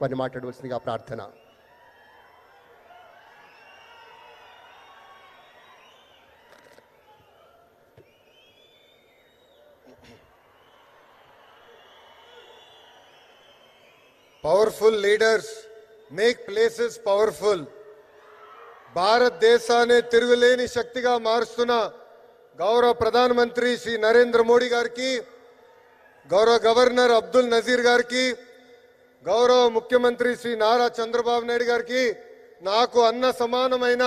వారిని మాట్లాడవలసిందిగా ప్రార్థన. Powerful leaders make places powerful. భారతదేశాన్ని తిరుగులేని శక్తిగా మారుస్తున్న గౌరవ ప్రధానమంత్రి శ్రీ నరేంద్ర మోడీ గారికి, గౌరవ గవర్నర్ అబ్దుల్ నజీర్ గారికి, గౌరవ ముఖ్యమంత్రి శ్రీ నారా చంద్రబాబు నాయుడు గారికి, నాకు అన్న సమానమైన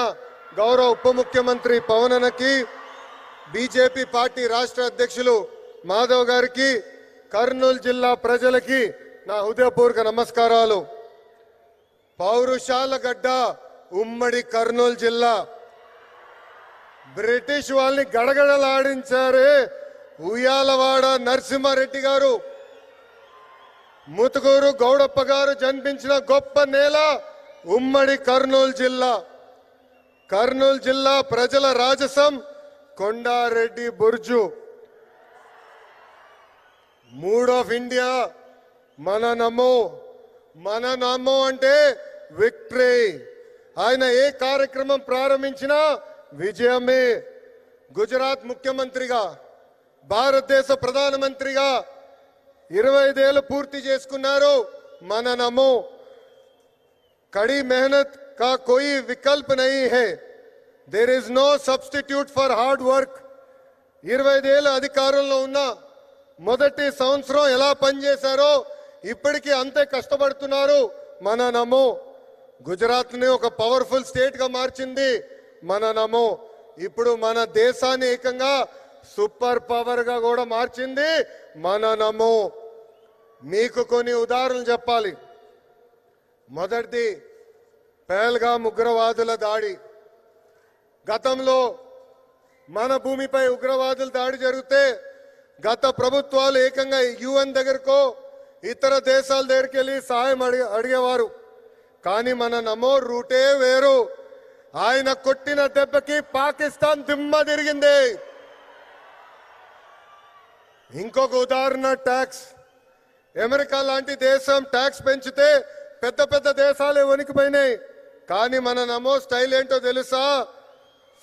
గౌరవ ఉప ముఖ్యమంత్రి పవన్ అన్నకి, బీజేపీ పార్టీ రాష్ట్ర అధ్యక్షులు మాధవ్ గారికి, కర్నూలు జిల్లా ప్రజలకి నా హృదయపూర్వక నమస్కారాలు. పౌరుషాల గడ్డ ఉమ్మడి కర్నూలు జిల్లా. బ్రిటిష్ వాళ్ళని గడగడలాడించారే ఉయ్యాలవాడ నరసింహారెడ్డి గారు, ముతుకూరు గౌడప్ప గారు జన్మించిన గొప్ప నేల ఉమ్మడి కర్నూలు జిల్లా. కర్నూలు జిల్లా ప్రజల రాజసం కొండారెడ్డి బుర్జు. మూడ్ ఆఫ్ ఇండియా మన నమో అంటే విక్టరీ. ఆయన ఏ కార్యక్రమం ప్రారంభించినా విజయమే. గుజరాత్ ముఖ్యమంత్రిగా, భారతదేశ ప్రధానమంత్రిగా 25 ఏళ్ళు పూర్తి చేసుకున్నారు. మన నమో కड़ी मेहनत का कोई विकल्प नहीं है. There is no substitute for hard work. 25 ఏళ్ళు అధికారంలో ఉన్న మొదటి సంవత్సరం ఎలా పనిచేశారో ఇప్పటికీ అంతే కష్టపడుతున్నారు. మన నమో గుజరాత్ ని ఒక పవర్ఫుల్ స్టేట్ గా మార్చింది. మన నమో ఇప్పుడు మన దేశాన్ని ఏకంగా సూపర్ పవర్ గా కూడా మార్చింది. మన నమో. మీకు కొన్ని ఉదాహరణలు చెప్పాలి. మొదటిది పహల్గామ్ ఉగ్రవాదుల దాడి. గతంలో మన భూమిపై ఉగ్రవాదుల దాడి జరిగితే గత ప్రభుత్వాలు ఏకంగా యుఎన్ దగ్గరకో ఇతర దేశాల దగ్గరికి వెళ్ళి సహాయం అడిగేవారు. కానీ మన నమో రూటే వేరు. ఆయన కొట్టిన దెబ్బకి పాకిస్తాన్ దిమ్మ తిరిగింది. ఇంకొక ఉదాహరణ ట్యాక్స్. అమెరికా లాంటి దేశం ట్యాక్స్ పెంచితే పెద్ద పెద్ద దేశాలే వణికిపోయినాయి. కానీ మన నమో స్టైల్ ఏంటో తెలుసా?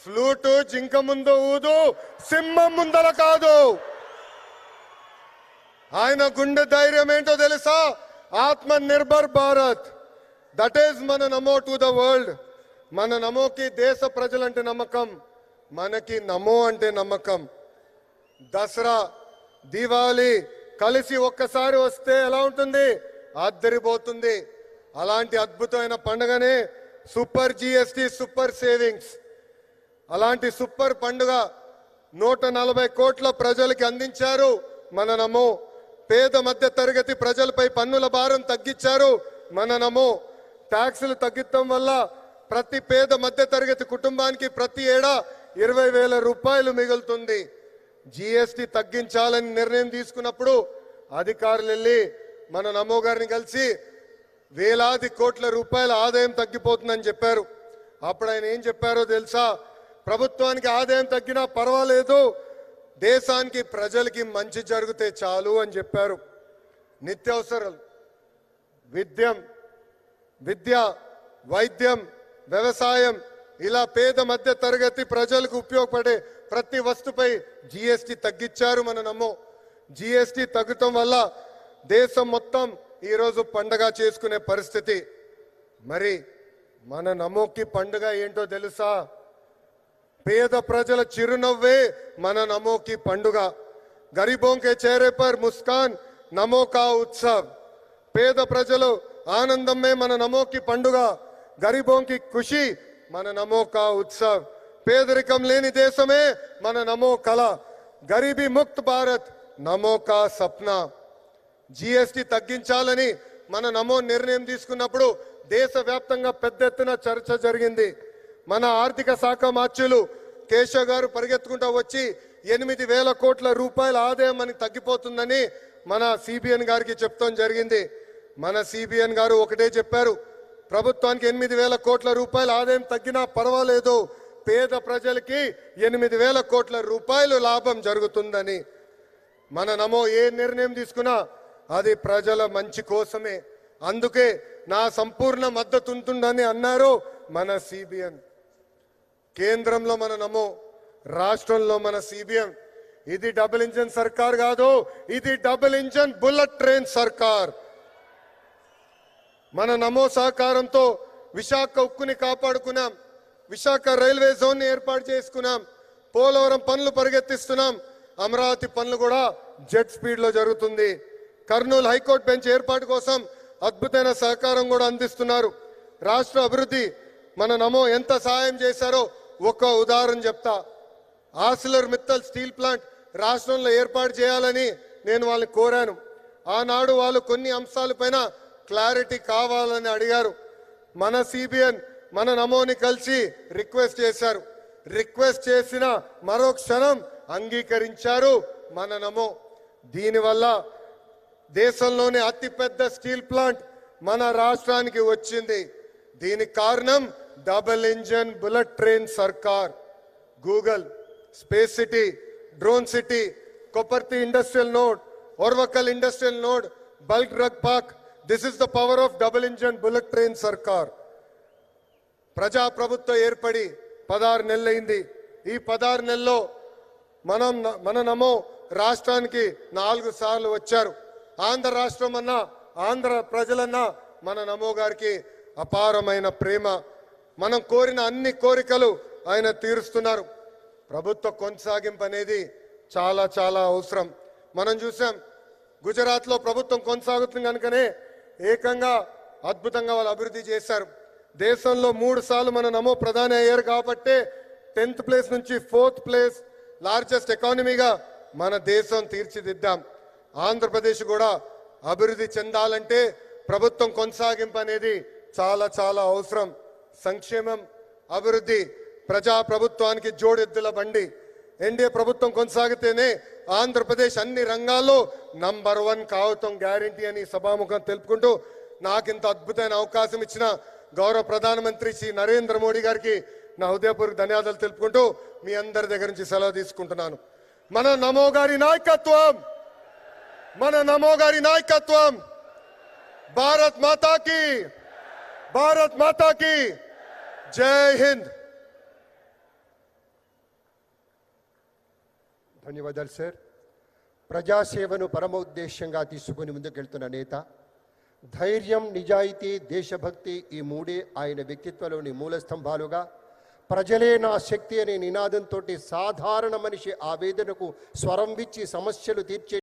ఫ్లూటు జింక ముందు ఊదు, సింహం ముందల కాదు. ఆయన గుండె ధైర్యం ఏంటో తెలుసా? ఆత్మ నిర్భర్ భారత్. దట్ ఈస్ మన నమో టు ద వరల్డ్. మన నమోకి దేశ ప్రజలంటే నమ్మకం, మనకి నమో అంటే నమ్మకం. దసరా, దీపావళి కలిసి ఒక్కసారి వస్తే ఎలా ఉంటుంది? అద్దరిపోతుంది. అలాంటి అద్భుతమైన పండుగనే సూపర్ జిఎస్టి, సూపర్ సేవింగ్స్. అలాంటి సూపర్ పండుగ 140 కోట్ల ప్రజలకి అందించారు మన నమో. పేద మధ్య తరగతి ప్రజలపై పన్నుల భారం తగ్గించారు మన నమో. ట్యాక్సులు తగ్గించడం వల్ల ప్రతి పేద మధ్య తరగతి కుటుంబానికి ప్రతి ఏడా 20,000 రూపాయలు మిగులుతుంది. జిఎస్టి తగ్గించాలని నిర్ణయం తీసుకున్నప్పుడు అధికారులు వెళ్ళి మన నమో గారిని కలిసి వేలాది కోట్ల రూపాయల ఆదాయం తగ్గిపోతుందని చెప్పారు. అప్పుడు ఆయన ఏం చెప్పారో తెలుసా? ప్రభుత్వానికి ఆదాయం తగ్గినా పర్వాలేదు, దేశానికి ప్రజలకి మంచి జరిగితే చాలు అని చెప్పారు. నిత్యావసరాలు, విద్య, వైద్యం, వ్యవసాయం ఇలా పేద మధ్య తరగతి ప్రజలకు ఉపయోగపడే ప్రతి వస్తుపై జిఎస్టి తగ్గించారు మన నమో. జిఎస్టి తగ్గటం వల్ల దేశం మొత్తం ఈరోజు పండగ చేసుకునే పరిస్థితి. మరి మన నమోకి పండుగ ఏంటో తెలుసా? పేద ప్రజల చిరునవ్వే మన నమో की పండుగ. गरीबों के चेहरे पर मुस्कान नमो का उत्सव. పేద ప్రజలు ఆనందమే మన నమో की పండుగ. गरीबों की खुशी మన నమో का उत्सव. పేదరికం లేని దేశమే మన నమో కళ. గరీబీ ముక్త భారత్ నమో का సప్నా. జిఎస్టి తగ్గించాలని మన నమో నిర్ణయం తీసుకున్నప్పుడు దేశవ్యాప్తంగా పెద్ద ఎత్తున చర్చ జరిగింది. మన ఆర్థిక శాఖ మార్చులు కేశవ్ గారు పరిగెత్తుకుంటూ వచ్చి 8,000 కోట్ల రూపాయల ఆదాయం మనకి తగ్గిపోతుందని మన సిబిఎన్ గారికి చెప్తాం జరిగింది. మన సిబిఎన్ గారు ఒకటే చెప్పారు, ప్రభుత్వానికి 8,000 కోట్ల రూపాయల ఆదాయం తగ్గినా పర్వాలేదు, పేద ప్రజలకి 8,000 కోట్ల రూపాయలు లాభం జరుగుతుందని. మన నమో ఏ నిర్ణయం తీసుకున్నా అది ప్రజల మంచి కోసమే. అందుకే నా సంపూర్ణ మద్దతు ఉంటుందని అన్నారు మన సిబిఎన్. కేంద్రంలో మన నమో, రాష్ట్రంలో మన సిబిఎం. ఇది డబుల్ ఇంజన్ సర్కార్ కాదు, ఇది డబుల్ ఇంజన్ బుల్లెట్ ట్రైన్ సర్కార్. మన నమో సహకారంతో విశాఖ ఉక్కుని కాపాడుకున్నాం, విశాఖ రైల్వే జోన్ ని ఏర్పాటు చేసుకున్నాం, పోలవరం పనులు పరిగెత్తిస్తున్నాం, అమరావతి పనులు కూడా జెట్ స్పీడ్ లో జరుగుతుంది. కర్నూలు హైకోర్టు బెంచ్ ఏర్పాటు కోసం అద్భుతమైన సహకారం కూడా అందిస్తున్నారు. రాష్ట్ర అభివృద్ధి మన నమో ఎంత సహాయం చేశారో ఒక ఉదాహరణ చెప్తా. ఆర్సిలర్ మిత్తల్ స్టీల్ ప్లాంట్ రాష్ట్రంలో ఏర్పాటు చేయాలని నేను వాళ్ళని కోరాను. ఆనాడు వాళ్ళు కొన్ని అంశాలపైన క్లారిటీ కావాలని అడిగారు. మన సిబిఎన్ మన నమోని కలిసి రిక్వెస్ట్ చేశారు. రిక్వెస్ట్ చేసిన మరో క్షణం అంగీకరించారు మన నమో. దీనివల్ల దేశంలోనే అతిపెద్ద స్టీల్ ప్లాంట్ మన రాష్ట్రానికి వచ్చింది. దీనికి కారణం డబుల్ ఇంజన్ బుల్లెట్ ట్రైన్ సర్కార్. Google, space city, drone city, Kopparthi industrial node, Orvakal industrial node, bulk drug park. This is the power of double engine bullet train సర్కార్. ప్రజాప్రభుత్వం ఏర్పడి 16 నెలలైంది. ఈ 16 నెలల్లో మన నమో రాష్ట్రానికి 4 సార్లు వచ్చారు. ఆంధ్ర రాష్ట్రం అన్నా, ఆంధ్ర ప్రజలన్నా మన నమో గారికి అపారమైన ప్రేమ. మనం కోరిన అన్ని కోరికలు ఆయన తీరుస్తున్నారు. ప్రభుత్వ కొనసాగింపు అనేది చాలా చాలా అవసరం. మనం చూసాం గుజరాత్ లో ప్రభుత్వం కొనసాగుతుంది కనుకనే ఏకంగా అద్భుతంగా వాళ్ళు అభివృద్ధి చేశారు. దేశంలో 3 సార్లు మన నమో ప్రధాని అయ్యారు కాబట్టే 10th ప్లేస్ నుంచి 4th ప్లేస్ లార్జెస్ట్ ఎకానమీగా మన దేశం తీర్చిదిద్దాం. ఆంధ్రప్రదేశ్ కూడా అభివృద్ధి చెందాలంటే ప్రభుత్వం కొనసాగింపు అనేది చాలా చాలా అవసరం. సంక్షేమం, అభివృద్ధి ప్రజా ప్రభుత్వానికి జోడెద్దుల బండి. ఎన్డీఏ ప్రభుత్వం కొనసాగితేనే ఆంధ్రప్రదేశ్ అన్ని రంగాల్లో నంబర్ 1 కావటం గ్యారంటీ అని సభాముఖం తెలుపుకుంటూ నాకింత అద్భుతమైన అవకాశం ఇచ్చిన గౌరవ ప్రధానమంత్రి శ్రీ నరేంద్ర మోడీ గారికి నా హృదయపూర్వక ధన్యవాదాలు తెలుపుకుంటూ మీ అందరి దగ్గర నుంచి సెలవు తీసుకుంటున్నాను. మన నమో గారి నాయకత్వం, మన నమో గారి నాయకత్వం. భారత్ మాతాకి, భారత్ మాతాకి జై హింద్. ధన్యవాదాలు సార్. ప్రజాసేవను పరమోద్దేశ్యంగా తీసుకుని ముందుకెళ్తున్న నేత. ధైర్యం, నిజాయితీ, దేశభక్తి ఈ మూడే ఆయన వ్యక్తిత్వంలోని మూల స్తంభాలుగా, ప్రజలే నా శక్తి అనే నినాదంతో సాధారణ మనిషి ఆవేదనకు స్వరం ఇచ్చి సమస్యలు తీర్చే